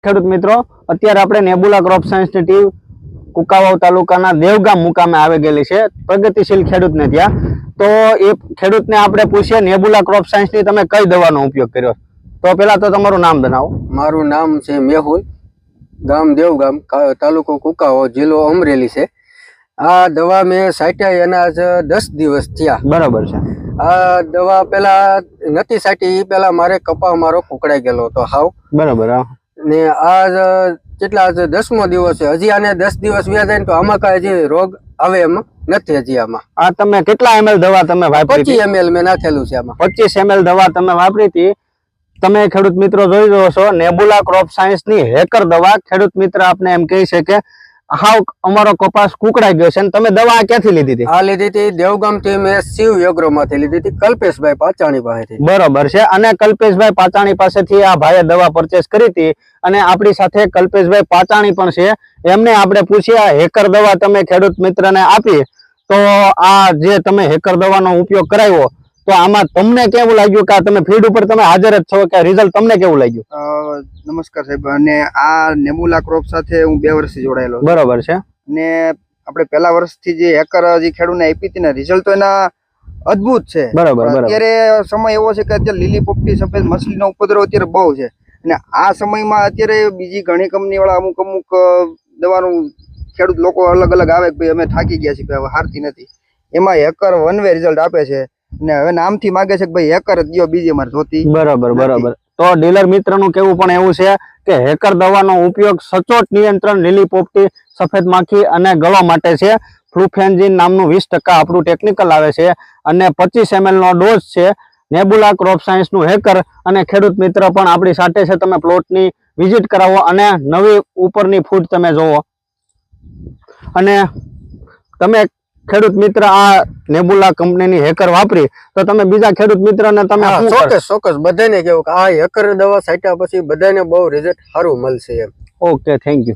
ખેડૂત મિત્રો અત્યારે આપણે નેબુલા ક્રોપ સાયન્સની ટીમ કુકાવાવ તાલુકાના દેવગામ મુકામે આવી ગયેલી છે પ્રગતિશીલ ખેડૂતને ત્યાં. તો એ ખેડૂતને આપણે પૂછીએ નેબુલા ક્રોપ સાયન્સની તમે કઈ દવાનો ઉપયોગ કર્યો. તો પેલા તો તમારું નામ જણાવો. મારું નામ છે મેહુલ, ગામ દેવગામ, તાલુકો કુકાવાવ, જિલ્લો અમરેલી છે. આ દવા મેં સાટ્યા એના 10 દિવસ થયા. બરાબર છે. આ દવા પેલા નથી સાટી, એ પેલા મારે કપા મારો કુકડાઈ ગયેલો હતો હાવ. બરાબર. ને આ કેટલા 10મો દિવસ છે. હજી આને 10 દિવસ વ્યા જાય ને તો આમાં કઈ હજી રોગ આવે એમ નથી. હજી આમાં આ તમે કેટલા ml દવા તમે વાપરી? 25 ml મેં નાખેલું છે આમાં. 25 ml દવા તમે વાપરી હતી. તમે ખેડૂત મિત્રો જોઈ રહ્યો છો નેબુલા ક્રોપ સાયન્સ ની હેકર દવા. ખેડૂત મિત્ર આપને એમ કહે છે કે હાવ અમારો કપાસ કુકડાઈ ગયો છે. અને તમે દવા ક્યાંથી લીધી હતી? આ લીધી હતી દેવગામ થી, મેં શિવ એગ્રો માંથી લીધી હતી, કલ્પેશભાઈ પાચાણી પાસેથી. બરોબર છે. અને કલ્પેશભાઈ પાચાણી પાસેથી આ ભાઈએ દવા પરચેસ કરી હતી. અને આપણી સાથે કલ્પેશભાઈ પાચાણી પણ છે. એમને આપણે પૂછ્યા હેકર દવા તમે ખેડૂત મિત્રને આપી, તો આ જે તમે હેકર દવાનો ઉપયોગ કરાવ્યો, તો આમાં તમને કેવું લાગ્યું કે તમે ફીલ્ડ ઉપર તમે હાજર જ છો, કે રિઝલ્ટ તમને કેવું લાગ્યું? નમસ્કાર સાહેબ. અને આ નેબુલા ક્રોપ સાથે હું 2 વર્ષથી જોડાયેલો. બરોબર છે. અને આપણે પહેલા વર્ષથી જે હેકર જે ખેડૂતને આપી હતી ને, રિઝલ્ટ તો એના અદ્ભુત છે. બરાબર. અત્યારે સમય એવો છે કે અત્યારે લીલી પોપટી સફેદ મછલીનો ઉપદ્રવ અત્યારે બહુ છે. અને આ સમયમાં અત્યારે બીજી ઘણી કંપની વાળા અમુક દવાનું ખેડૂત લોકો અલગ અલગ આવે કે ભાઈ અમે થાકી ગયા છીએ, હવે હારતી નથી. એમાં હેકર વન વે રિઝલ્ટ આપે છે. અને હવે નામથી માગે છે કે ભાઈ હેકર જ દો, બીજી મારે જોતી. બરાબર. તો ડીલર મિત્રનું કેવું પણ એવું છે કે હેકર દવાનો ઉપયોગ સચોટ નિયંત્રણ લીલી પોપટી, સફેદ માખી અને ગળો માટે છે. ફ્લુફેન્જીન નામનું 20% આપણું ટેકનિકલ આવે છે અને 25 ml નો ડોઝ છે. નેબુલા ક્રોપ સાયન્સ નું હેકર. અને ખેડૂત મિત્ર પણ આપણી સાથે છે. તમે પ્લોટની વિઝિટ કરાવો અને નવી ઉપરની ફૂટ તમે જોવો. અને તમે ખેડૂત મિત્ર આ નેબુલા કંપનીની હેકર વાપરી તો તમે બીજા ખેડૂત મિત્રને તમે ચોક્કસ બધાને કેવું કે આ હેકર દવા સાટ્યા પછી બધાને બહુ રિઝલ્ટ સારું મળશે એમ. Okay, thank you.